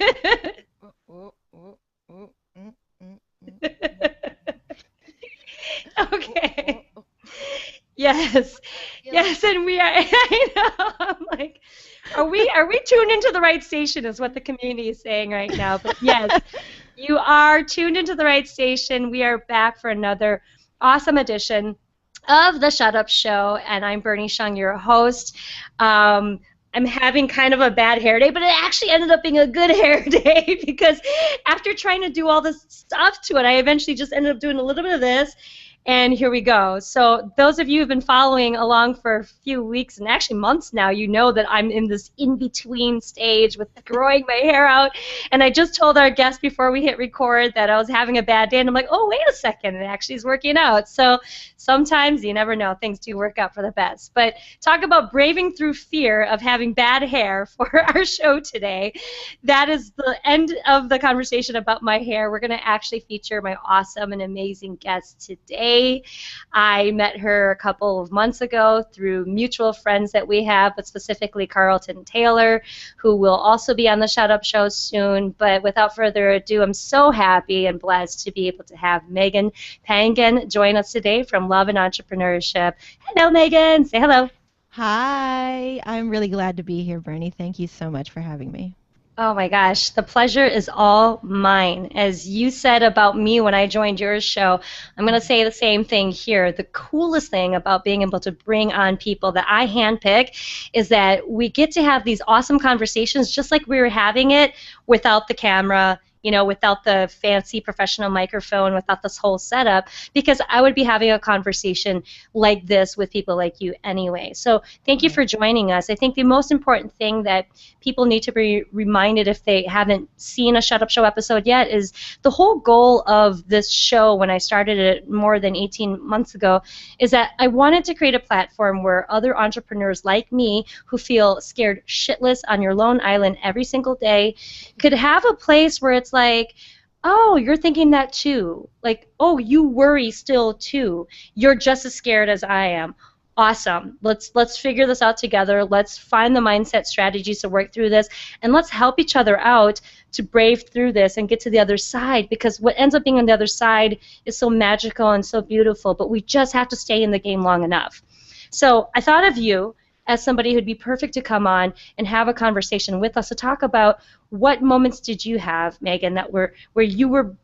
Oh, oh, oh, mm, mm, mm, oh, Okay. oh. Yes. You know, Yes, and we are I know. I'm like, are we tuned into the right station is what the community is saying right now. But yes, you are tuned into the right station. We are back for another awesome edition of the Shut Up Show, and I'm Bernie Shung, your host. Um, I'm having kind of a bad hair day, but it actually ended up being a good hair day because after trying to do all this stuff to it, I eventually just ended up doing a little bit of this, and here we go. So those of you who've been following along for a few weeks and actually months now, you know that I'm in this in-between stage with growing my hair out. And I just told our guest before we hit record that I was having a bad day, and I'm like, oh, wait a second, it actually is working out. So sometimes you never know, things do work out for the best. But talk about braving through fear of having bad hair for our show today. That is the end of the conversation about my hair. We're going to actually feature my awesome and amazing guest today. I met her a couple of months ago through mutual friends that we have, but specifically Carlton Taylor, who will also be on the Shut Up Show soon. But without further ado, I'm so happy and blessed to be able to have Megan Pangan join us today from Love and Entrepreneurship. Hello, Megan. Say hello. Hi, I'm really glad to be here, Bernie. Thank you so much for having me. Oh my gosh, the pleasure is all mine. As you said about me when I joined your show, I'm going to say the same thing here. The coolest thing about being able to bring on people that I handpick is that we get to have these awesome conversations just like we were having it without the camera. Without the fancy professional microphone, without this whole setup, because I would be having a conversation like this with people like you anyway. So, thank you Right. for joining us. I think the most important thing that people need to be reminded if they haven't seen a Shut Up Show episode yet is the whole goal of this show when I started it more than 18 months ago is that I wanted to create a platform where other entrepreneurs like me who feel scared shitless on your lone island every single day could have a place where it's like, oh, you're thinking that too. Like, oh, you worry still too. You're just as scared as I am. Awesome. Let's figure this out together. Let's find the mindset strategies to work through this, and let's help each other out to brave through this and get to the other side, because what ends up being on the other side is so magical and so beautiful, but we just have to stay in the game long enough. So I thought of you as somebody who'd be perfect to come on and have a conversation with us to talk about what moments did you have, Megan, that were where you were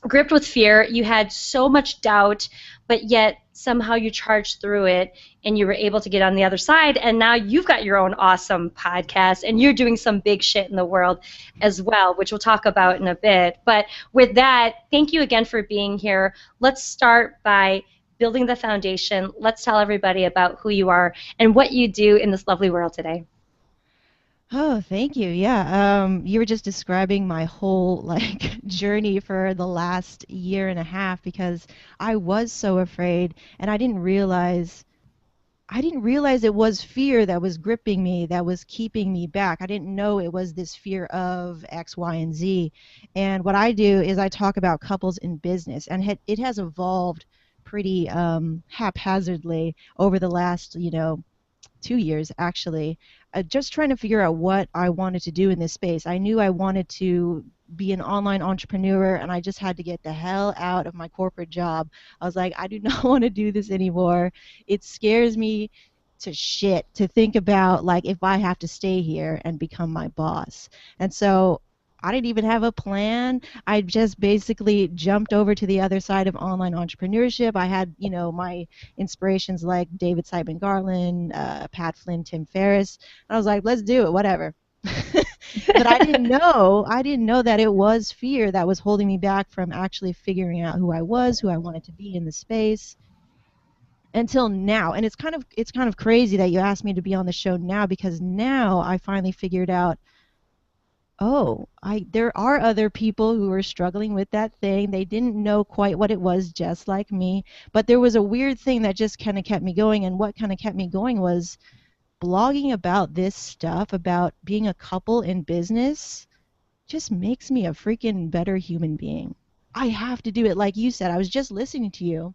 gripped with fear, you had so much doubt, but yet somehow you charged through it and you were able to get on the other side, and now you've got your own awesome podcast and you're doing some big shit in the world as well, which we'll talk about in a bit. But with that, thank you again for being here. Let's start by building the foundation. Let's tell everybody about who you are and what you do in this lovely world today. Oh, thank you. Yeah, you were just describing my whole like journey for the last year and a half because I was so afraid and I didn't realize it was fear that was gripping me, that was keeping me back. I didn't know it was this fear of X, Y, and Z. And what I do is I talk about couples in business, and it has evolved pretty haphazardly over the last, 2 years actually, just trying to figure out what I wanted to do in this space. I knew I wanted to be an online entrepreneur, and I just had to get the hell out of my corporate job. I was like, I do not want to do this anymore. It scares me to shit to think about like if I have to stay here and become my boss. And so I didn't even have a plan. I just basically jumped over to the other side of online entrepreneurship. I had, my inspirations like David Simon Garland, Pat Flynn, Tim Ferriss. And I was like, let's do it, whatever. But I didn't know that it was fear that was holding me back from actually figuring out who I was, who I wanted to be in the space until now. And it's kind of crazy that you asked me to be on the show now because now I finally figured out, oh, there are other people who are struggling with that thing. They didn't know quite what it was, just like me. But there was a weird thing that just kind of kept me going. And what kind of kept me going was blogging about this stuff, about being a couple in business, just makes me a freaking better human being. I have to do it. Like you said, I was just listening to you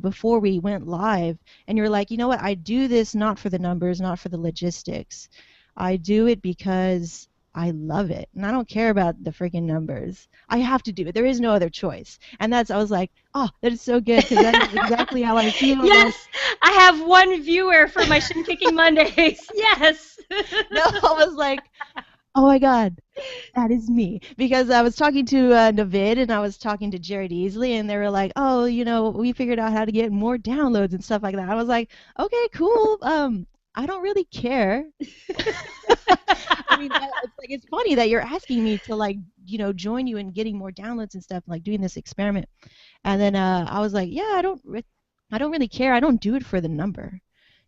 before we went live, and you're like, you know what? I do this not for the numbers, not for the logistics. I do it because I love it. And I don't care about the freaking numbers. I have to do it. There is no other choice. And I was like, oh, that is so good because that is exactly how I feel. Like, Yes, I have one viewer for my Shin Kicking Mondays. Yes. no, I was like, oh my God, that is me. Because I was talking to Navid and I was talking to Jared Easley, and they were like, oh, we figured out how to get more downloads and stuff like that. I was like, okay, cool. I don't really care. I mean, it's funny that you're asking me to like, join you in getting more downloads and stuff, like doing this experiment. And then I was like, yeah, I don't really care. I don't do it for the number.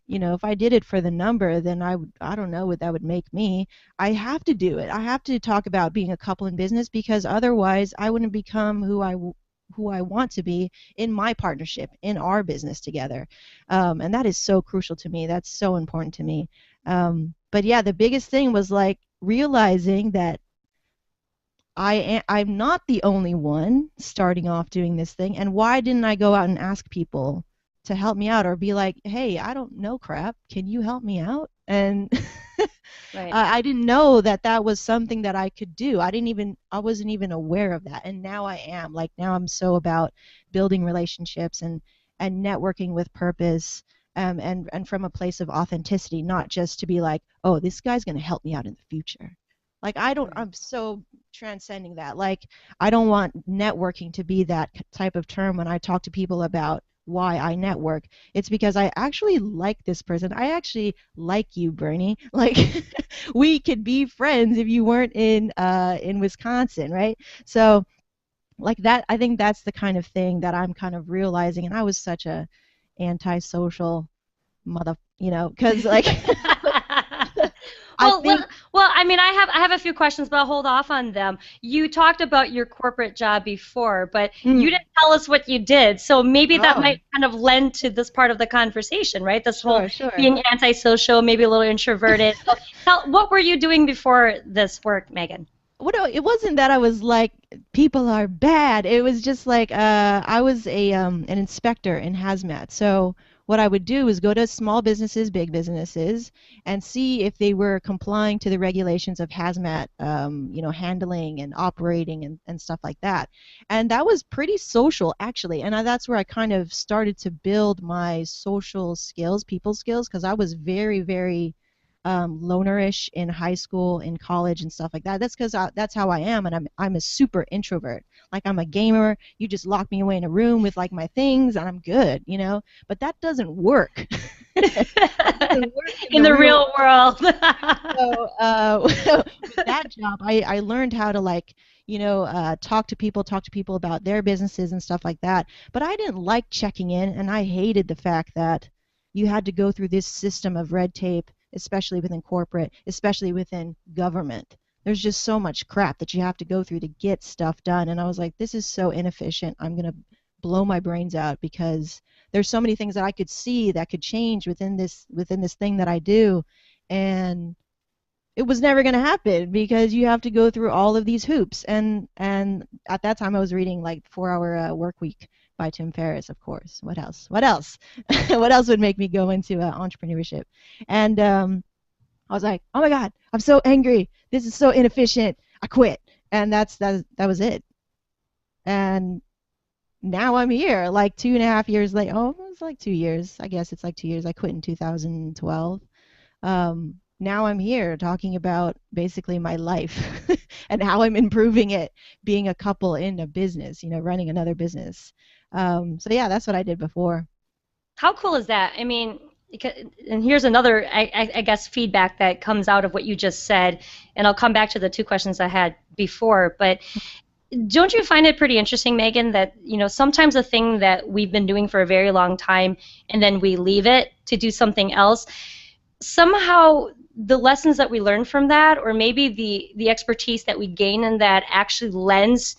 If I did it for the number, then I don't know what that would make me. I have to do it. I have to talk about being a couple in business because otherwise I wouldn't become who I want to be in my partnership, in our business together. And that is so crucial to me. That's so important to me. But yeah, the biggest thing was like realizing that I'm not the only one starting off doing this thing, and why didn't I go out and ask people to help me out or be like, hey, I don't know crap, can you help me out? And Right. I didn't know that that was something that I could do. I wasn't even aware of that, and now I am. Like now I'm so about building relationships and networking with purpose. And from a place of authenticity, not just to be like, oh, this guy's going to help me out in the future. Like Right. I'm so transcending that. Like I don't want networking to be that type of term when I talk to people about why I network. It's because I actually like this person. I actually like you, Bernie. Like we could be friends if you weren't in Wisconsin, right? So like that, I think that's the kind of thing that I'm kind of realizing. And I was such a antisocial mother, because like I Well, think. I mean, I have a few questions, but I'll hold off on them. You talked about your corporate job before, but you Mm, didn't tell us what you did. So maybe that oh, might kind of lend to this part of the conversation, right? This whole sure, sure. being antisocial, maybe a little introverted. So what were you doing before this work, Megan? What it wasn't that I was like people are bad. It was just like I was a an inspector in Hazmat. So what I would do is go to small businesses, big businesses, and see if they were complying to the regulations of hazmat, handling and operating and stuff like that. And that was pretty social actually. And that's where I kind of started to build my social skills, people skills, because I was very, very lonerish in high school, in college, and stuff like that. That's because that's how I am, and I'm a super introvert. Like I'm a gamer. You just lock me away in a room with like my things, and I'm good. But that doesn't work. That doesn't work in In the the real real world. world. So with that job, I learned how to like talk to people about their businesses and stuff like that. But I didn't like checking in, and I hated the fact that you had to go through this system of red tape, especially within corporate, especially within government. There's just so much crap that you have to go through to get stuff done. And I was like, this is so inefficient. I'm going to blow my brains out because there's so many things that I could see that could change within this thing that I do. And it was never going to happen because you have to go through all of these hoops. And at that time I was reading like 4 Hour Work Week by Tim Ferriss, of course. What else? What else? What else would make me go into entrepreneurship? And I was like, oh my God, I'm so angry. This is so inefficient. I quit. And that was it. And now I'm here, like 2.5 years later. Oh, it's like 2 years. I guess it's like 2 years. I quit in 2012. Now I'm here talking about basically my life and how I'm improving it, being a couple in a business, running another business. So yeah, that's what I did before. How cool is that? I mean, and here's another, I guess, feedback that comes out of what you just said, and I'll come back to the two questions I had before. But don't you find it pretty interesting, Megan, that sometimes a thing that we've been doing for a very long time, and then we leave it to do something else, somehow the lessons that we learn from that, or maybe the expertise that we gain in that, actually lends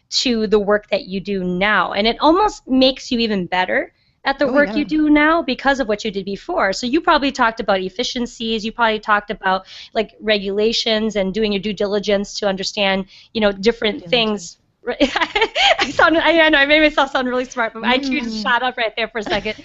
to the work that you do now. And it almost makes you even better at the Oh work you yeah. do now because of what you did before. So you probably talked about efficiencies, you probably talked about like regulations and doing your due diligence to understand, Due different things. diligence. Right. I know I made myself sound really smart, but IQ just Mm. shot up right there for a second.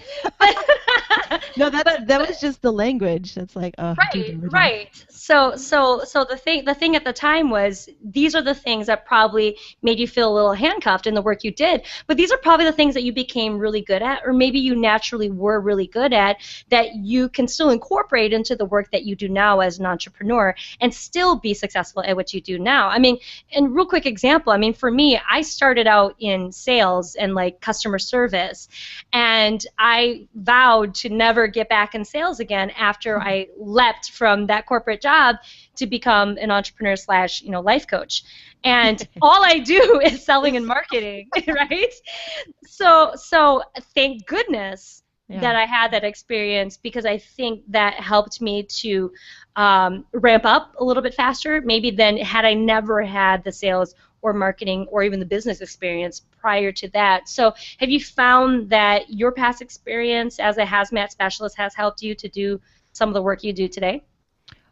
No, But that was just the language. That's like, right, dude. right. So the thing at the time was these are the things that probably made you feel a little handcuffed in the work you did. But these are probably the things that you became really good at, or maybe you naturally were really good at that you can still incorporate into the work that you do now as an entrepreneur and still be successful at what you do now. I mean, and real quick example, I mean, for me, I started out in sales and like customer service, and I vowed to never get back in sales again after I leapt from that corporate job to become an entrepreneur slash, life coach. And all I do is selling and It's marketing, right? So thank goodness yeah. that I had that experience, because I think that helped me to ramp up a little bit faster, maybe than had I never had the sales or marketing or even the business experience prior to that. So have you found that your past experience as a hazmat specialist has helped you to do some of the work you do today?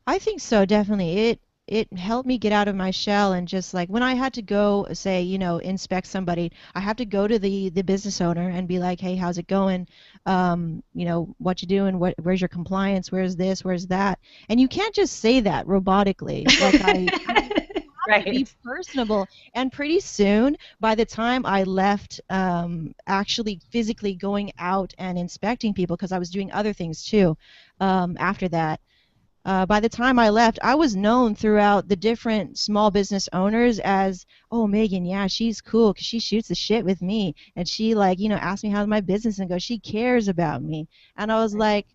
I think so, definitely. It helped me get out of my shell and just like when I had to go say, inspect somebody, I have to go to the business owner and be like, "Hey, how's it going? What you doing? Where's your compliance? Where's this? Where's that?" And you can't just say that robotically. Like I mean, to be Right. personable. And pretty soon, by the time I left, actually physically going out and inspecting people, because I was doing other things too, after that. By the time I left, I was known throughout the different small business owners as, oh, Megan, yeah, she's cool because she shoots the shit with me. And she, like, asks me how's my business and goes, she cares about me. And I was like,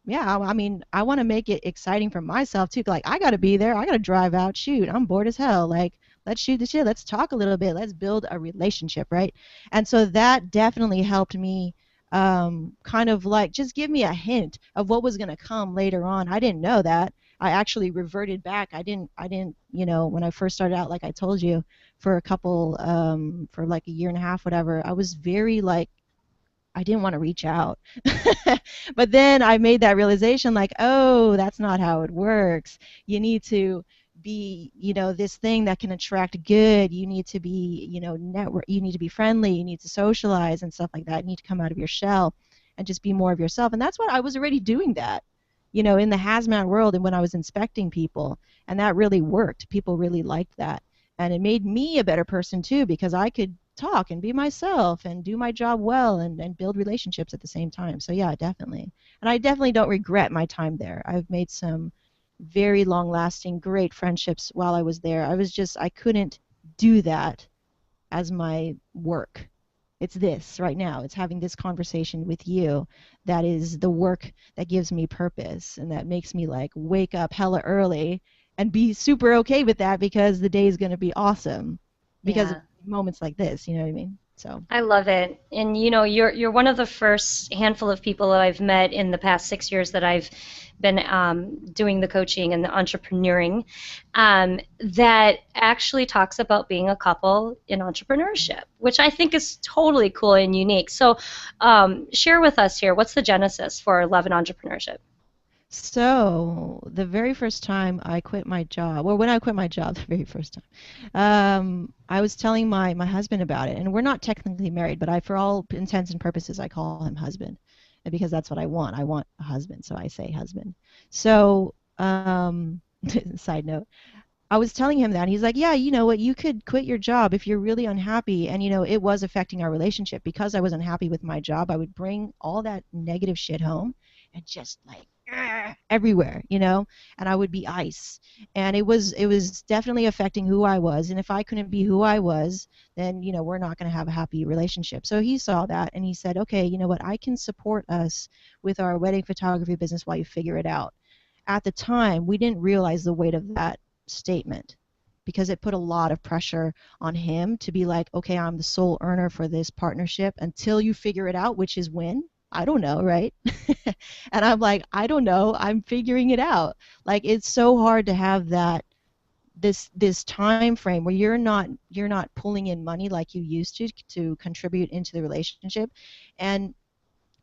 yeah, I mean, I want to make it exciting for myself too. Like, I got to be there. I got to drive out. Shoot, I'm bored as hell. Like, let's shoot the shit. Let's talk a little bit. Let's build a relationship, right? And so that definitely helped me, kind of like just give me a hint of what was going to come later on. I didn't know that. I actually reverted back. I didn't, when I first started out, like I told you, for a couple, for like a year and a half, whatever, I was very like, I didn't want to reach out. But then I made that realization like, oh, that's not how it works. You need to be, this thing that can attract good. You need to be, network, you need to be friendly, you need to socialize and stuff like that. You need to come out of your shell and just be more of yourself. And that's what I was already doing that, in the hazmat world and when I was inspecting people. And that really worked. People really liked that. And it made me a better person too because I could talk and be myself and do my job well and build relationships at the same time. So yeah, definitely. And I definitely don't regret my time there. I've made some very long lasting, great friendships while I was there. I couldn't do that as my work. It's this right now. It's having this conversation with you that is the work that gives me purpose and that makes me like wake up hella early and be super okay with that because the day is going to be awesome because of Yeah. moments like this, you know what I mean? So, I love it. And you're one of the first handful of people that I've met in the past 6 years that I've been doing the coaching and the entrepreneuring, that actually talks about being a couple in entrepreneurship, which I think is totally cool and unique. So, share with us here, what's the genesis for Love and Entrepreneurship? so, the very first time I quit my job, or when I quit my job, the very first time, I was telling my husband about it, and we're not technically married, but for all intents and purposes, I call him husband, and because that's what I want. I want a husband, so I say husband. So, side note, I was telling him that, and he's like, yeah, you know what, you could quit your job if you're really unhappy, and it was affecting our relationship because I was unhappy with my job. I would bring all that negative shit home, and just like everywhere, and I would be ice. And it was definitely affecting who I was. And if I couldn't be who I was, then we're not going to have a happy relationship. So he saw that and he said, okay, you know what, I can support us with our wedding photography business while you figure it out. At the time, we didn't realize the weight of that statement because it put a lot of pressure on him to be like, okay, I'm the sole earner for this partnership until you figure it out, which is when. I don't know, right? And I'm like, I don't know. I'm figuring it out. Like it's so hard to have that this time frame where you're not pulling in money like you used to contribute into the relationship. And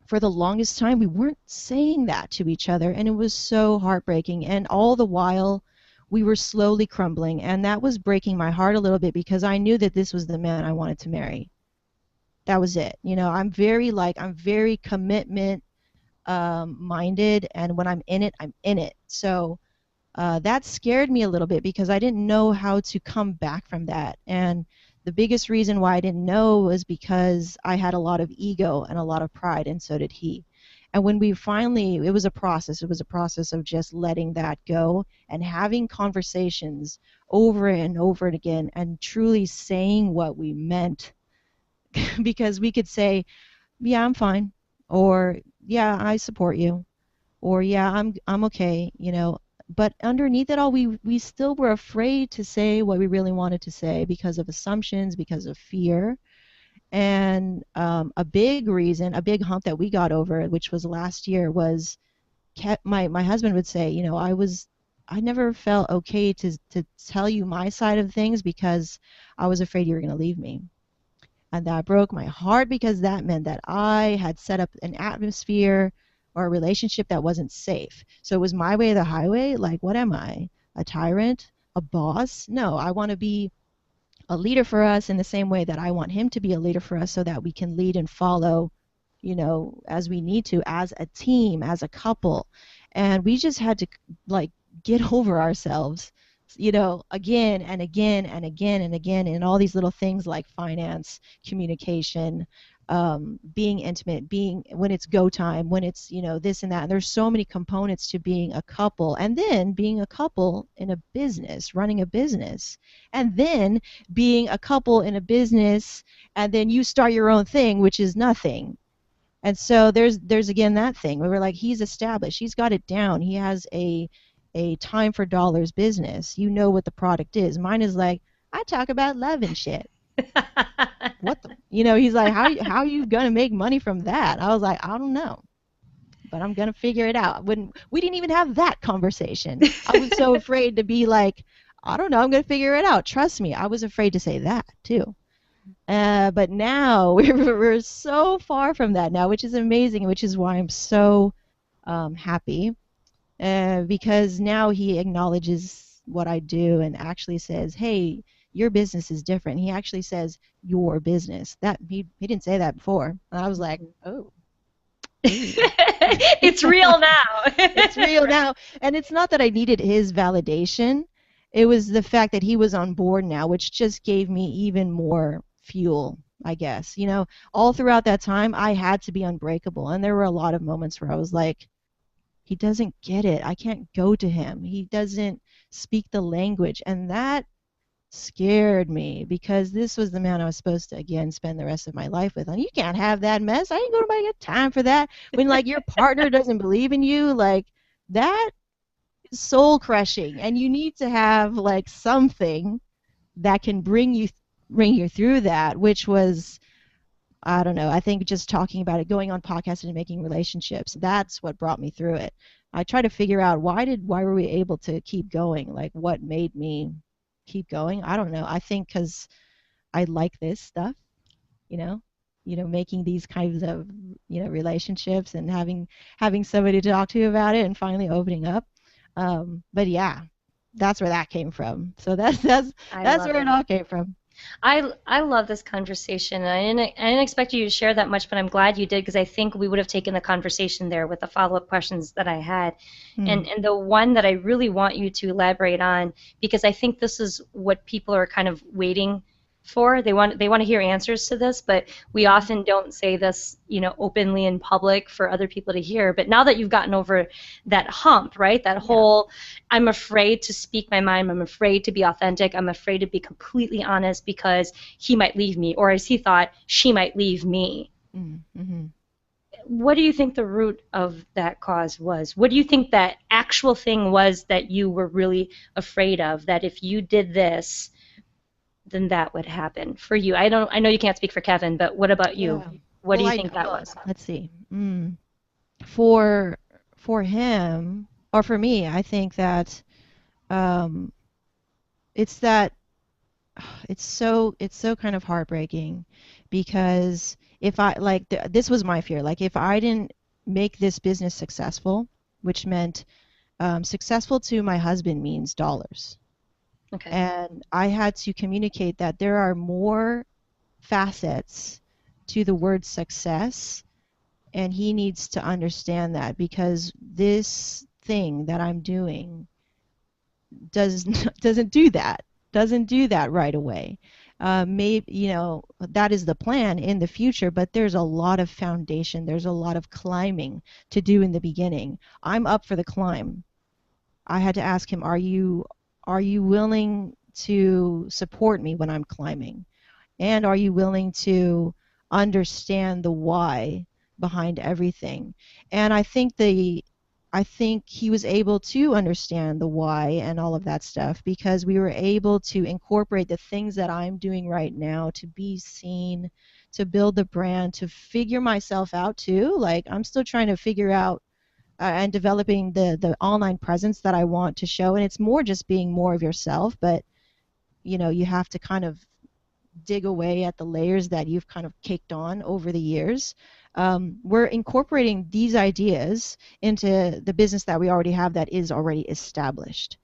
for the longest time we weren't saying that to each other and it was so heartbreaking. And all the while we were slowly crumbling, and that was breaking my heart a little bit because I knew that this was the man I wanted to marry. That was it. I'm very commitment minded, and when I'm in it, I'm in it. So that scared me a little bit because I didn't know how to come back from that. And the biggest reason why I didn't know was because I had a lot of ego and a lot of pride, and so did he. And when we finally, it was a process. It was a process of just letting that go and having conversations over and over and again and truly saying what we meant. Because we could say, yeah, I'm fine, or yeah, I support you, or yeah, I'm okay, but underneath it all, we still were afraid to say what we really wanted to say because of assumptions, because of fear. And a big reason, a big hump that we got over, which was last year, was my husband would say, I never felt okay to tell you my side of things because I was afraid you were going to leave me. And that broke my heart because that meant that I had set up an atmosphere or a relationship that wasn't safe. So it was my way or the highway. Like, what am I? A tyrant? A boss? No, I want to be a leader for us in the same way that I want him to be a leader for us so that we can lead and follow, as we need to, as a team, as a couple. And we just had to like get over ourselves, again and again and again and again in all these little things like finance, communication, being intimate, being when it's go time, when it's, this and that. And there's so many components to being a couple, and then being a couple in a business, running a business, and then being a couple in a business, and then you start your own thing, which is nothing. And so there's again that thing where we're like, he's established, he's got it down, he has a time for dollars business. You know what the product is. Mine is like, I talk about love and shit. What the, he's like, how are you gonna make money from that? I was like, I don't know, but I'm gonna figure it out. When we didn't even have that conversation, I was so afraid to be like, I don't know, I'm gonna figure it out. Trust me, I was afraid to say that too. But now we're so far from that now, which is amazing, which is why I'm so happy, because now he acknowledges what I do and actually says, hey, your business is different. He actually says your business. That he didn't say that before. And I was like, oh. It's real now. It's real now. And it's not that I needed his validation. It was the fact that he was on board now, which just gave me even more fuel, I guess. All throughout that time, I had to be unbreakable. And there were a lot of moments where I was like, he doesn't get it. I can't go to him. He doesn't speak the language. And that scared me because this was the man I was supposed to, again, spend the rest of my life with. And you can't have that mess. I ain't going to get time for that. When, like, your partner doesn't believe in you, like, that is soul crushing. And you need to have, like, something that can bring you through that, which was, I don't know. I think just talking about it, going on podcasts and making relationships, that's what brought me through it. I try to figure out why were we able to keep going? Like, what made me keep going? I don't know. I think because I like this stuff, you know, making these kinds of, relationships and having somebody to talk to about it and finally opening up. But yeah, that's where that came from. So that's where it all came from. I love this conversation. I didn't expect you to share that much, but I'm glad you did because I think we would have taken the conversation there with the follow-up questions that I had. And the one that I really want you to elaborate on, because I think this is what people are kind of waiting for. They want to hear answers to this, but we often don't say this, openly in public for other people to hear. But now that you've gotten over that hump, right? That whole, I'm afraid to speak my mind, I'm afraid to be authentic, I'm afraid to be completely honest because he might leave me, or as he thought, she might leave me. Mm-hmm. What do you think the root of that cause was? What do you think that actual thing was that you were really afraid of, that if you did this, then that would happen for you? I know you can't speak for Kevin, but what about you? Yeah. What do you think that was? Let's see. For him or for me, I think that um, it's that it's so kind of heartbreaking because if I like this was my fear. Like if I didn't make this business successful, which meant successful to my husband means dollars. Okay. And I had to communicate that there are more facets to the word success, and he needs to understand that, because this thing that I'm doing does doesn't do that, right away. Maybe, that is the plan in the future, but there's a lot of foundation, there's a lot of climbing to do in the beginning. I'm up for the climb. I had to ask him, are you willing to support me when I'm climbing? And are you willing to understand the why behind everything? And I think he was able to understand the why and all of that stuff, because we were able to incorporate the things that I'm doing right now to be seen, to build the brand, to figure myself out too. Like, I'm still trying to figure out and developing the online presence that I want to show. And it's more just being more of yourself, but you have to kind of dig away at the layers that you've kind of caked on over the years. We're incorporating these ideas into the business that we already have, that is already established.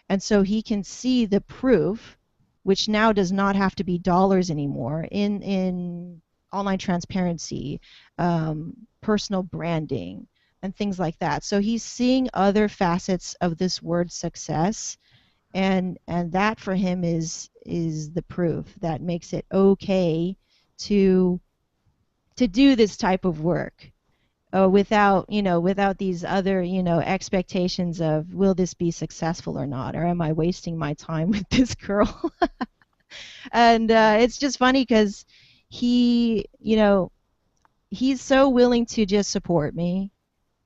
And so he can see the proof, which now does not have to be dollars anymore, in online transparency, personal branding, and things like that. So he's seeing other facets of this word success, and that for him is the proof that makes it okay to do this type of work, without these other expectations of, will this be successful or not, or am I wasting my time with this girl? And it's just funny because he's so willing to just support me.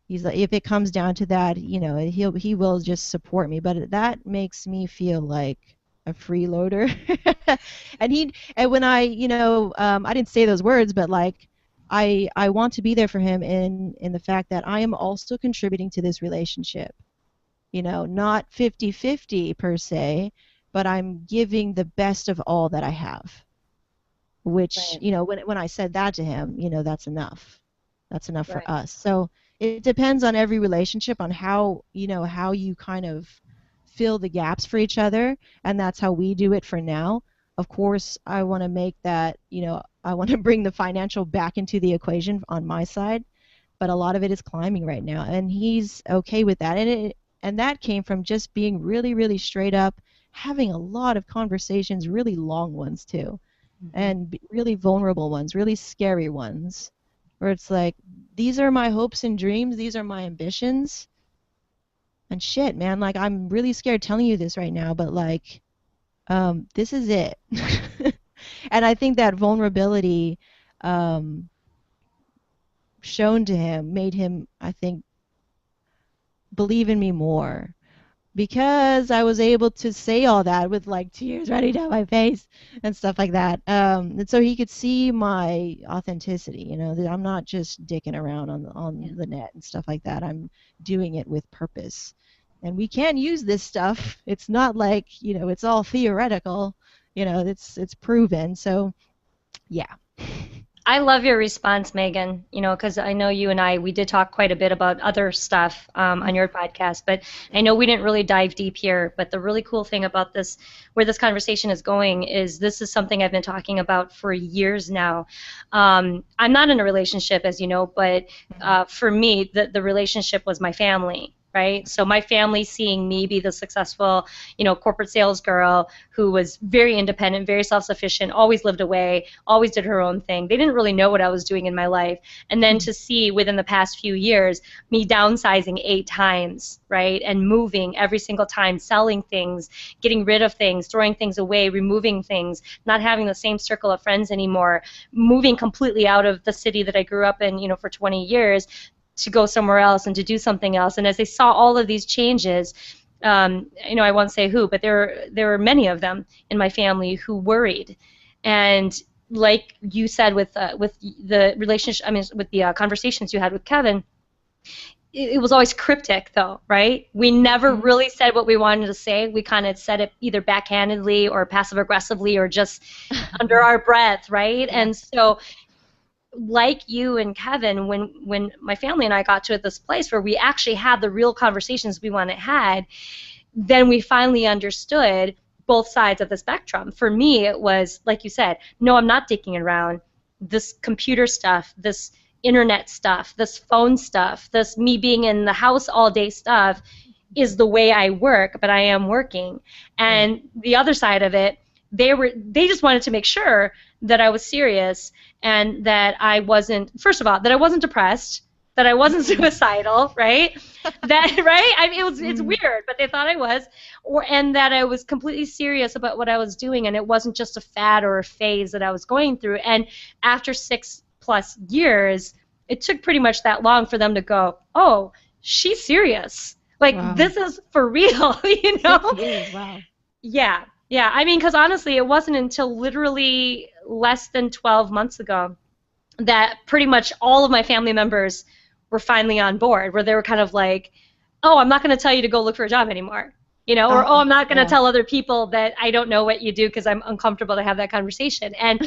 He's like, if it comes down to that, he will just support me. But that makes me feel like a freeloader. And when I didn't say those words, but like, I want to be there for him in the fact that I am also contributing to this relationship. Not 50-50 per se, but I'm giving the best of all that I have. Which, Right. when I said that to him, that's enough. That's enough for Right. us. So it depends on every relationship, on how you kind of fill the gaps for each other, and that's how we do it for now. Of course, I want to make that, I want to bring the financial back into the equation on my side, but a lot of it is climbing right now, and he's okay with that. And that came from just being really, really straight up, having a lot of conversations, really long ones too, Hmm. and really vulnerable ones, really scary ones, where it's like, these are my hopes and dreams, these are my ambitions, and shit, man, like, I'm really scared telling you this right now, but like, this is it. And I think that vulnerability, um, shown to him, made him, I think, believe in me more, because I was able to say all that with like tears running down my face and stuff like that. And so he could see my authenticity, that I'm not just dicking around Yeah. on the net and stuff like that. I'm doing it with purpose. And we can use this stuff. It's not like, it's all theoretical. It's proven. So, yeah. I love your response, Megan, because I know you and we did talk quite a bit about other stuff on your podcast, but I know we didn't really dive deep here. But the really cool thing about this, where this conversation is going, is this is something I've been talking about for years now. I'm not in a relationship, as you know, but for me, the relationship was my family. Right. So my family seeing me be the successful, corporate sales girl who was very independent, very self-sufficient, always lived away, always did her own thing. They didn't really know what I was doing in my life. And then to see within the past few years me downsizing 8 times, right? And moving every single time, selling things, getting rid of things, throwing things away, removing things, not having the same circle of friends anymore, moving completely out of the city that I grew up in, for 20 years to go somewhere else and to do something else. And as I saw all of these changes, I won't say who, but there were many of them in my family who worried, and like you said with the relationship, I mean, with the conversations you had with Kevin, it was always cryptic though, right? We never Mhm. really said what we wanted to say. We kind of said it either backhandedly or passive aggressively or just under our breath, right? Yeah. And so like you and Kevin, when my family and I got to this place where we actually had the real conversations we wanted had, then we finally understood both sides of the spectrum. For me, it was like you said, no, I'm not dicking around. This computer stuff, this internet stuff, this phone stuff, this me being in the house all day stuff is the way I work, but I am working. Right. And the other side of it, they just wanted to make sure that I was serious and that I wasn't, first of all, that I wasn't depressed, that I wasn't suicidal, right? That right? I mean, it's Mm. weird, but they thought I was, or and that I was completely serious about what I was doing, and it wasn't just a fad or a phase that I was going through. And after 6+ years, it took pretty much that long for them to go, oh, she's serious. Like Wow. this is for real, you know? 6 years. Wow. Yeah, yeah. I mean, because honestly, it wasn't until literally less than 12 months ago that pretty much all of my family members were finally on board, where they were kind of like, oh, I'm not going to tell you to go look for a job anymore. You know, or oh, I'm not going to Yeah. tell other people that I don't know what you do because I'm uncomfortable to have that conversation. And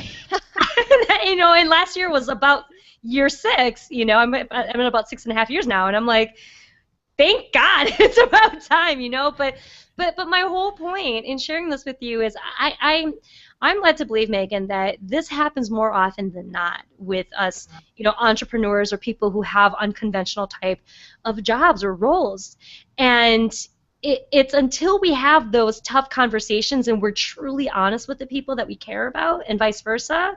you know, and last year was about year 6. You know, I'm in about 6.5 years now, and I'm like, thank God it's about time, you know. But my whole point in sharing this with you is I'm led to believe, Megan, that this happens more often than not with us, you know, entrepreneurs or people who have unconventional type of jobs or roles. And it's until we have those tough conversations and we're truly honest with the people that we care about and vice versa,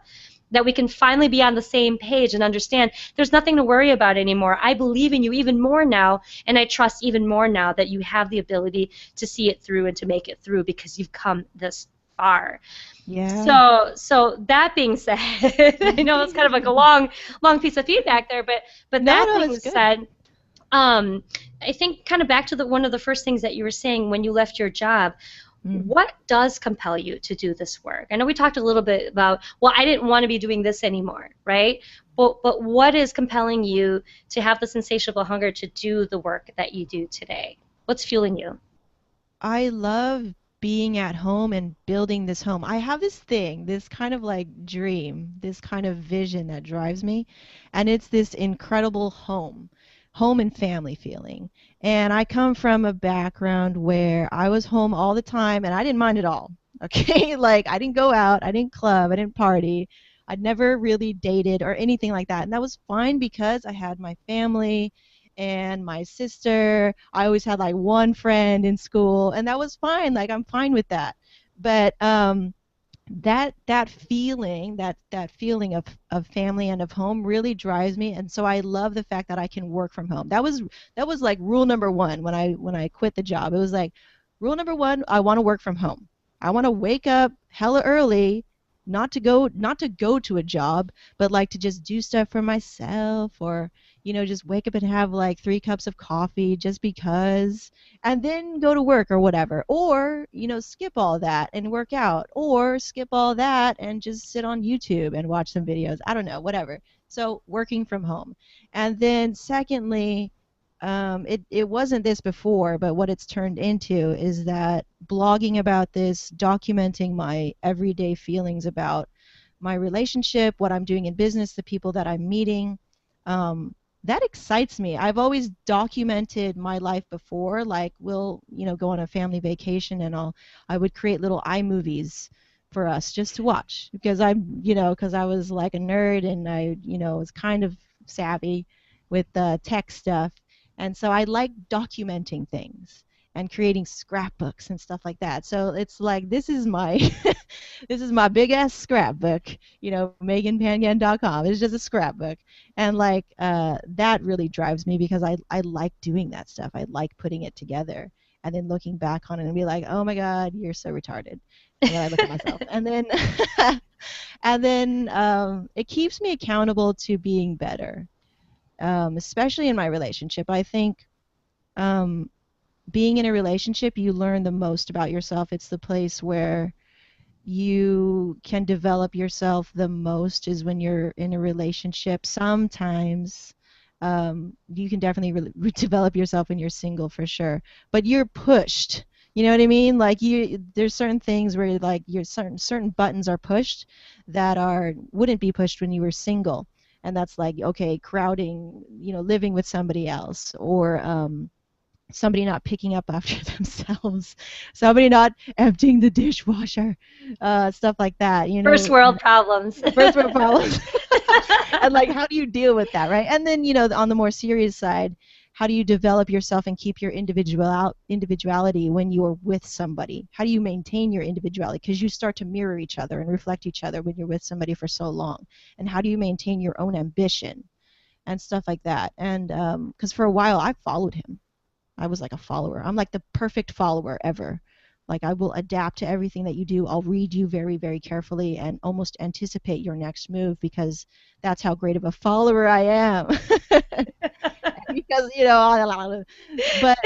that we can finally be on the same page and understand there's nothing to worry about anymore. I believe in you even more now, and I trust even more now that you have the ability to see it through and to make it through because you've come this far. Yeah. So that being said, I know it's kind of like a long piece of feedback there, but No, that no, being it's good. said, I think kind of back to one of the first things that you were saying when you left your job. Mm. What does compel you to do this work? I know we talked a little bit about, well, I didn't want to be doing this anymore, right? But what is compelling you to have this insatiable hunger to do the work that you do today? What's fueling you? I love being at home and building this home. I have this thing, this kind of like dream, this kind of vision that drives me, and it's this incredible home and family feeling. And I come from a background where I was home all the time and I didn't mind at all. Okay? Like I didn't go out, I didn't club, I didn't party. I'd never really dated or anything like that. And that was fine because I had my family and my sister. I always had like one friend in school, and that was fine. Like I'm fine with that. But that feeling, that feeling of family and of home really drives me, and so I love the fact that I can work from home. That was like rule number one when I quit the job. It was like rule number one, I want to work from home. I want to wake up hella early, not to go to a job, but like to just do stuff for myself, or just wake up and have like 3 cups of coffee just because, and then go to work or whatever. Or, skip all that and work out, or skip all that and just sit on YouTube and watch some videos. I don't know, whatever. So working from home. And then secondly, it wasn't this before, but what it's turned into is that blogging about this, documenting my everyday feelings about my relationship, what I'm doing in business, the people that I'm meeting, that excites me. I've always documented my life before, like we'll, go on a family vacation and I would create little iMovies for us just to watch because I was like a nerd and I, was kind of savvy with tech stuff. And so I like documenting things and creating scrapbooks and stuff like that. So it's like this is my this is my big ass scrapbook, meganpangan.com. It's just a scrapbook. And like that really drives me because I like doing that stuff. I like putting it together and then looking back on it and be like, "Oh my god, you're so retarded." And then I look at myself. And then it keeps me accountable to being better. Especially in my relationship. I think um, being in a relationship, you learn the most about yourself. It's the place where you can develop yourself the most is when you're in a relationship. Sometimes you can definitely develop yourself when you're single for sure, but you're pushed. You know what I mean? Like there's certain things where like your certain buttons are pushed that are wouldn't be pushed when you were single. and that's like, okay, crowding, living with somebody else, or somebody not picking up after themselves, somebody not emptying the dishwasher, stuff like that, First world problems. first world problems. And like, how do you deal with that, right? And then, on the more serious side, how do you develop yourself and keep your individuality when you're with somebody? How do you maintain your individuality? Because you start to mirror each other and reflect each other when you're with somebody for so long. And how do you maintain your own ambition and stuff like that? And because for a while I followed him. I was like a follower. I'm like the perfect follower ever. Like, I will adapt to everything that you do. I'll read you very, very carefully and almost anticipate your next move, because that's how great of a follower I am. Because, but,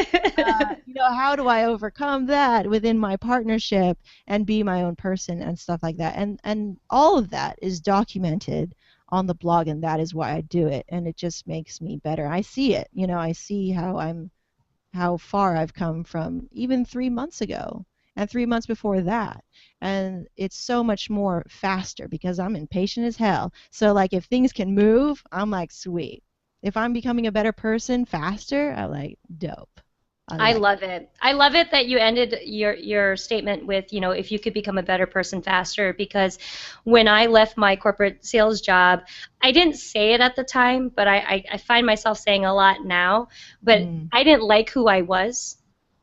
how do I overcome that within my partnership and be my own person and stuff like that? And all of that is documented on the blog, and that is why I do it. And it just makes me better. I see it. I see how far I've come from even 3 months ago and 3 months before that. And it's so much more faster because I'm impatient as hell. So like, if things can move, I'm like, sweet. If I'm becoming a better person faster, I like, dope. I I like love it. I love it that you ended your statement with, if you could become a better person faster, because when I left my corporate sales job, I didn't say it at the time, but I find myself saying a lot now, but mm, I didn't like who I was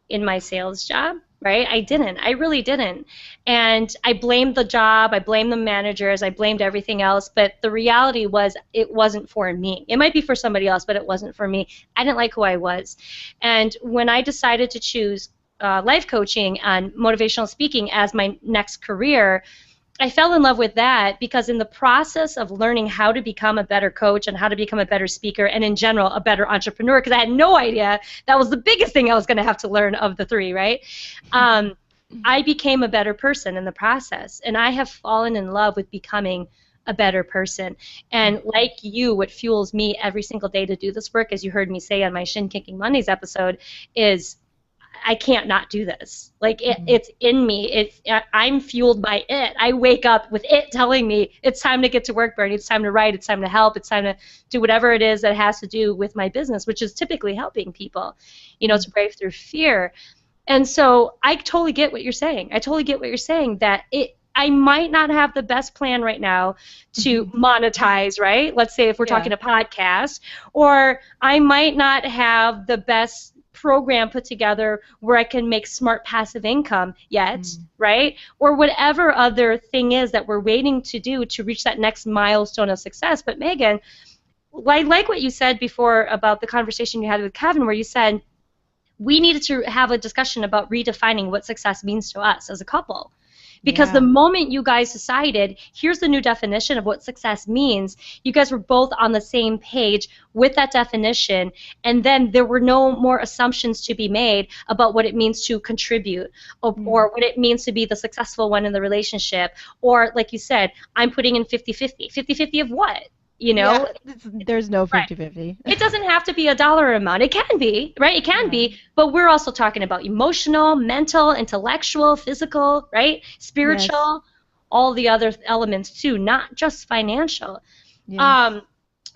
in my sales job, right? I didn't. I really didn't. And I blamed the job, I blamed the managers, I blamed everything else, but the reality was it wasn't for me. It might be for somebody else, but it wasn't for me. I didn't like who I was. And when I decided to choose life coaching and motivational speaking as my next career, I fell in love with that because in the process of learning how to become a better coach and how to become a better speaker and in general a better entrepreneur, because I had no idea that was the biggest thing I was going to have to learn of the three, right? I became a better person in the process, and I have fallen in love with becoming a better person. And like you, what fuels me every single day to do this work, as you heard me say on my Shin Kicking Mondays episode, is I can't not do this. Like it's in me. I'm fueled by it. I wake up with it telling me it's time to get to work, Bernie. It's time to write. It's time to help. It's time to do whatever it is that has to do with my business, which is typically helping people, to break through fear. And so I totally get what you're saying. I totally get what you're saying, that I might not have the best plan right now to monetize, right? Let's say if we're talking a podcast, or I might not have the best program put together where I can make smart passive income yet, right? Or whatever other thing is that we're waiting to do to reach that next milestone of success. But Megan, I like what you said before about the conversation you had with Kevin, where you said we needed to have a discussion about redefining what success means to us as a couple. Because the moment you guys decided, here's the new definition of what success means, you guys were both on the same page with that definition, and then there were no more assumptions to be made about what it means to contribute, or what it means to be the successful one in the relationship, or like you said, I'm putting in 50-50. 50-50 of what? There's no 50-50. It doesn't have to be a dollar amount. It can be, right? It can be, but we're also talking about emotional, mental, intellectual, physical, right? Spiritual, all the other elements too, not just financial.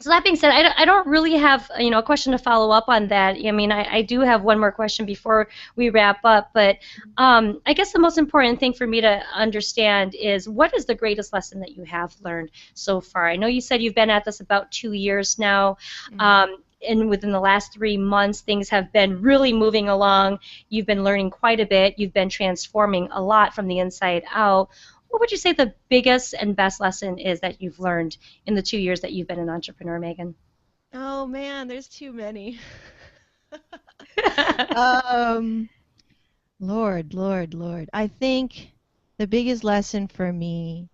So that being said, I don't really have a question to follow up on that. I mean, I do have one more question before we wrap up, but I guess the most important thing for me to understand is, what is the greatest lesson that you have learned so far? I know you said you've been at this about 2 years now, and within the last 3 months, things have been really moving along. You've been learning quite a bit. You've been transforming a lot from the inside out. What would you say the biggest and best lesson is that you've learned in the 2 years that you've been an entrepreneur, Megan? Oh man, there's too many. um, Lord. I think the biggest lesson for me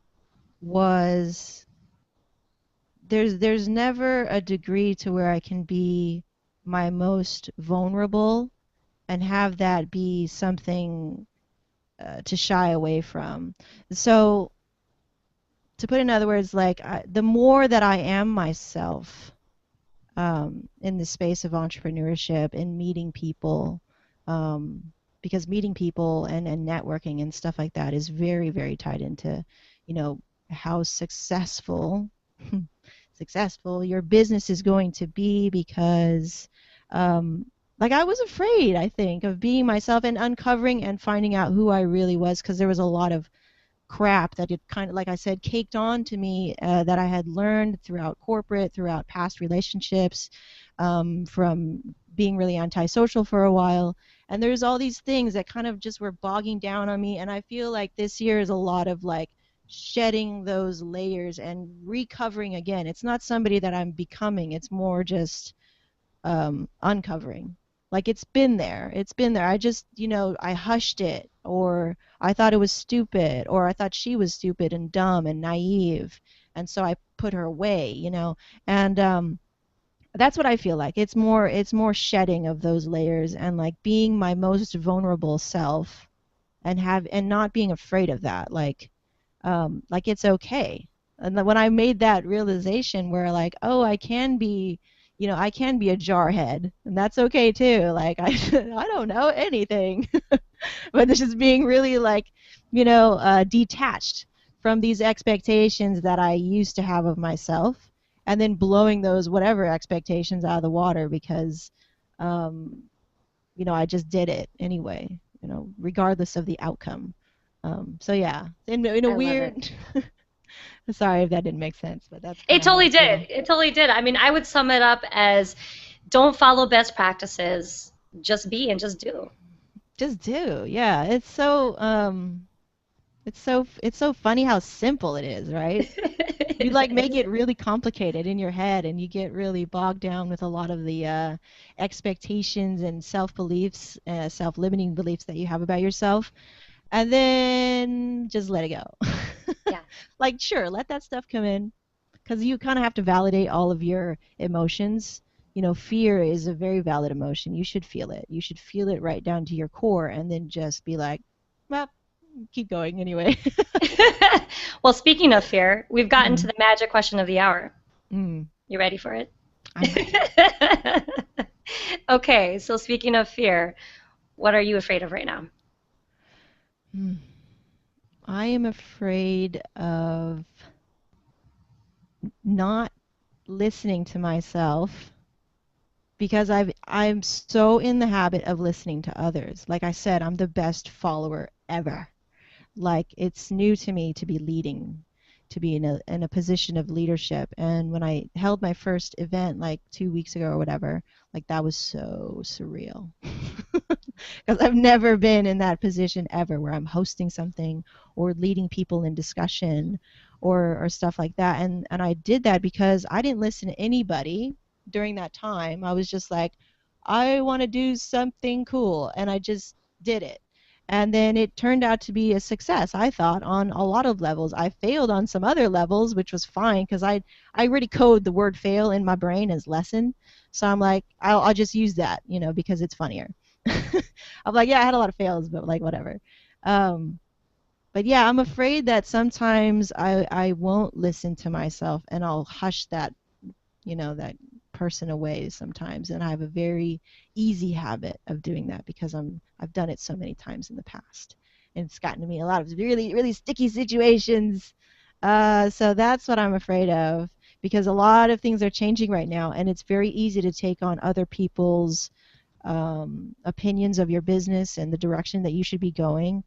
was there's never a degree to where I can be my most vulnerable and have that be something to shy away from. So, to put in other words, like, the more that I am myself in the space of entrepreneurship and meeting people, because meeting people and networking and stuff like that is very, very tied into, how successful successful your business is going to be, because um, like I was afraid, I think, of being myself and uncovering and finding out who I really was, because there was a lot of crap that it kind of, like I said, caked on to me, that I had learned throughout corporate, throughout past relationships, from being really antisocial for a while. And there's all these things that kind of just were bogging down on me. And I feel like this year is a lot of like shedding those layers and recovering again. It's not somebody that I'm becoming, it's more just uncovering. Like it's been there. It's been there. I just, I hushed it, or I thought it was stupid, or I thought she was stupid and dumb and naive, and so I put her away. And that's what I feel like. It's more shedding of those layers and like being my most vulnerable self, and not being afraid of that. Like it's okay. And then when I made that realization where like, oh, I can be a jarhead, and that's okay too. Like I don't know anything, but it's just being really like, detached from these expectations that I used to have of myself, and then blowing those whatever expectations out of the water, because, um, I just did it anyway, regardless of the outcome. So yeah, in a I love it. weird. Sorry if that didn't make sense, but that's kind It of how totally I did. feel. It totally did. I mean, I would sum it up as don't follow best practices, just be and just do. Just do, yeah. It's so funny how simple it is, right? You It like make is. it really complicated in your head, and you get really bogged down with a lot of the expectations and self-beliefs, self-limiting beliefs that you have about yourself, and then just let it go. Yeah. Like, sure, let that stuff come in, because you kind of have to validate all of your emotions. Fear is a very valid emotion. You should feel it. You should feel it right down to your core, and then just be like, well, keep going anyway. Well, speaking of fear, we've gotten to Mm, the magic question of the hour. mm, You ready for it? I'm ready. Okay, so speaking of fear, what are you afraid of right now? Mm. I am afraid of not listening to myself, because I'm so in the habit of listening to others. Like I said, I'm the best follower ever. Like it's new to me to be leading, to be in a position of leadership. And when I held my first event like 2 weeks ago or whatever, like that was so surreal. Because I've never been in that position ever, where I'm hosting something or leading people in discussion, or stuff like that. And I did that because I didn't listen to anybody during that time. I was just like, I want to do something cool, and I just did it. And then it turned out to be a success, I thought, on a lot of levels. I failed on some other levels, which was fine, because I already code the word fail in my brain as lesson. So I'm like, I'll just use that, because it's funnier. I'm like, yeah, I had a lot of fails, but like whatever. Um, but yeah, I'm afraid that sometimes I won't listen to myself, and I'll hush that person away sometimes. And I have a very easy habit of doing that, because I've done it so many times in the past, and it's gotten me a lot of really really sticky situations. So that's what I'm afraid of, because a lot of things are changing right now, and it's very easy to take on other people's opinions of your business and the direction that you should be going.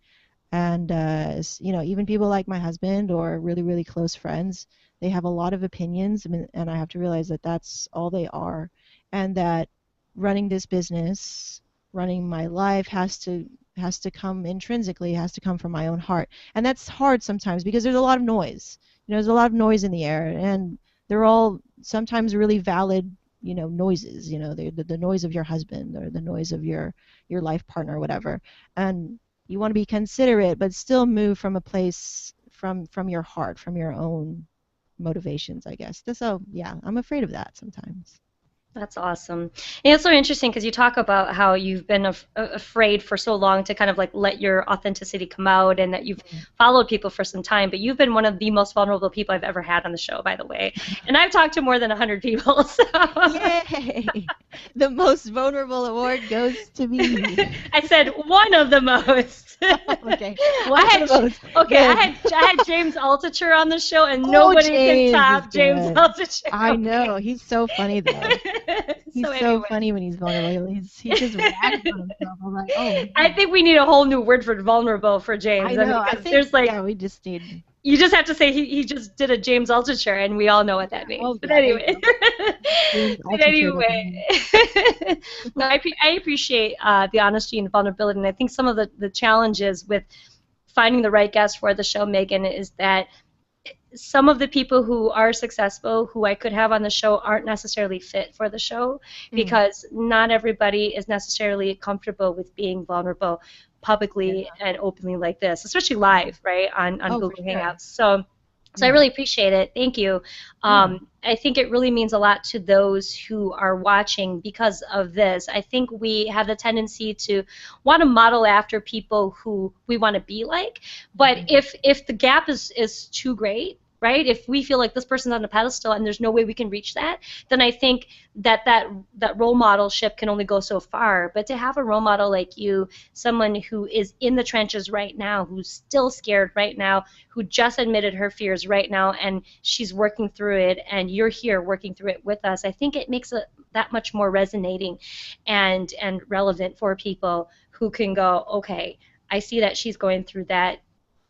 And even people like my husband or really really close friends, they have a lot of opinions. I mean, and I have to realize that that's all they are, and that running this business, running my life, has to come intrinsically, has to come from my own heart. And that's hard sometimes, because there's a lot of noise. There's a lot of noise in the air, and they're all sometimes really valid, noises. The noise of your husband, or the noise of your life partner or whatever. And you want to be considerate, but still move from a place, from your heart, from your own motivations, I guess. So yeah, I'm afraid of that sometimes. That's awesome. And it's so interesting because you talk about how you've been afraid for so long to kind of like let your authenticity come out, and that you've followed people for some time, but you've been one of the most vulnerable people I've ever had on the show, by the way. And I've talked to more than 100 people, so Yay! The most vulnerable award goes to me. I said one of the most. Okay, I one had of those. okay, Good. I had James Altucher on the show, and Oh, nobody can James is top James good. I Altucher. know. He's so funny though. Okay. He's So so anyway, funny when he's vulnerable. He just rags on himself. I'm like, oh I man. think we need a whole new word for vulnerable for James. I I mean, know. I because think there's like yeah, we just need you just have to say he just did a James Altucher, and we all know what yeah. that means. Oh But yeah, there you anyway, go. James but Altucher doesn't anyway, mean no, I appreciate the honesty and vulnerability, and I think some of the challenges with finding the right guest for the show, Megan, is that some of the people who are successful who I could have on the show aren't necessarily fit for the show mm, because not everybody is necessarily comfortable with being vulnerable yeah, publicly and openly like this, especially yeah. live, right, on Oh, for Google sure. Hangouts. So I Yeah. really appreciate it. Thank you. Yeah. I think it really means a lot to those who are watching because of this. I think we have the tendency to want to model after people who we want to be like, but Mhm. if the gap is too great, right? If we feel like this person's on a pedestal and there's no way we can reach that, then I think that role modelship can only go so far. But to have a role model like you, someone who is in the trenches right now, who's still scared right now, who just admitted her fears right now, and she's working through it, and you're here working through it with us, I think it makes it that much more resonating and relevant for people who can go, okay, I see that she's going through that.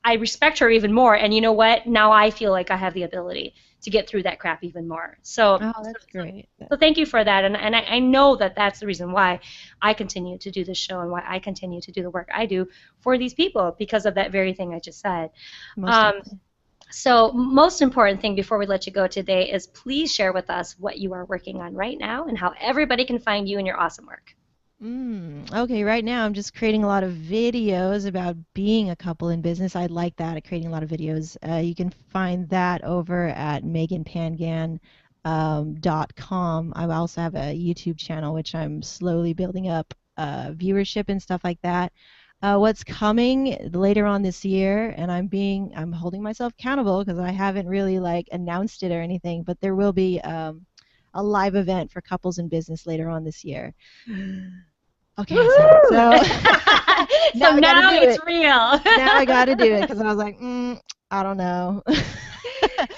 I respect her even more, and you know what? Now I feel like I have the ability to get through that crap even more. Oh, that's great. So thank you for that, and I know that that's the reason why I continue to do this show and why I continue to do the work I do for these people because of that very thing I just said. Most Um, definitely. so most important thing before we let you go today is please share with us what you are working on right now and how everybody can find you and your awesome work. Okay, right now I'm just creating a lot of videos about being a couple in business. I like that, creating a lot of videos. You can find that over at meganpangan .com. I also have a YouTube channel which I'm slowly building up viewership and stuff like that. What's coming later on this year, and I'm holding myself accountable because I haven't really like announced it or anything, but there will be a live event for couples in business later on this year. Okay, Woohoo! so So now I got to now do it's it. real. Now I got to do it because I was like, I don't know.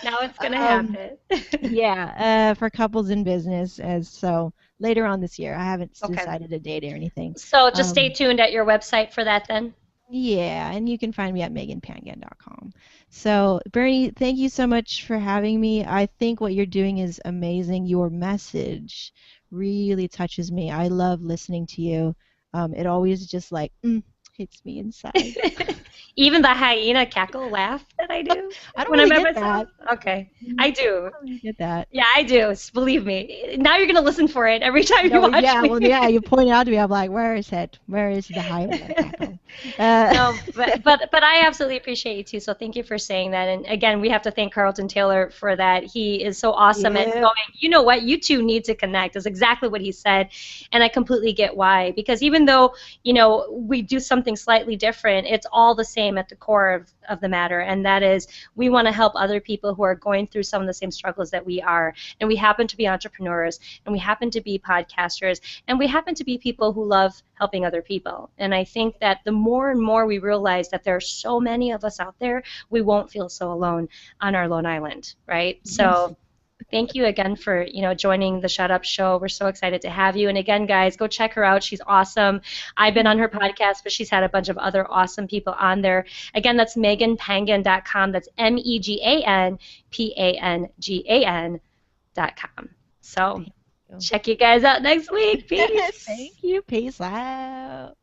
Now it's gonna um, happen. yeah, for couples in business, as so later on this year. I haven't Okay. decided a date or anything. So just stay Um, tuned at your website for that then. yeah, and you can find me at meganpangan.com. So, Bernie, thank you so much for having me. I think what you're doing is amazing. Your message really touches me. I love listening to you. It always just like hits me inside. Even the hyena cackle laugh that I do I don't when I'm really by get myself. that. Okay, Mm, I do. I don't really get that. Yeah, I do. Believe me. Now you're gonna listen for it every time you No, watch yeah, me. well, yeah, you point out to me. I'm like, where is it? Where is the hyena cackle? No, but I absolutely appreciate you too. So thank you for saying that. And again, we have to thank Carlton Taylor for that. He is so awesome at Yep. going, you know what, you two need to connect. Is exactly what he said. And I completely get why. Because even though, we do something slightly different, it's all the same at the core of the matter. And that is we want to help other people who are going through some of the same struggles that we are. And we happen to be entrepreneurs and we happen to be podcasters and we happen to be people who love helping other people. And I think that the more and more we realize that there are so many of us out there, we won't feel so alone on our lone island, right? Yes. So thank you again for joining the Shut Up Show. We're so excited to have you. And again, guys, go check her out. She's awesome. I've been on her podcast, but she's had a bunch of other awesome people on there. Again, that's meganpangan.com. That's meganpangan.com. So Thank you. check you guys out next week. Peace. Thank you. Peace out.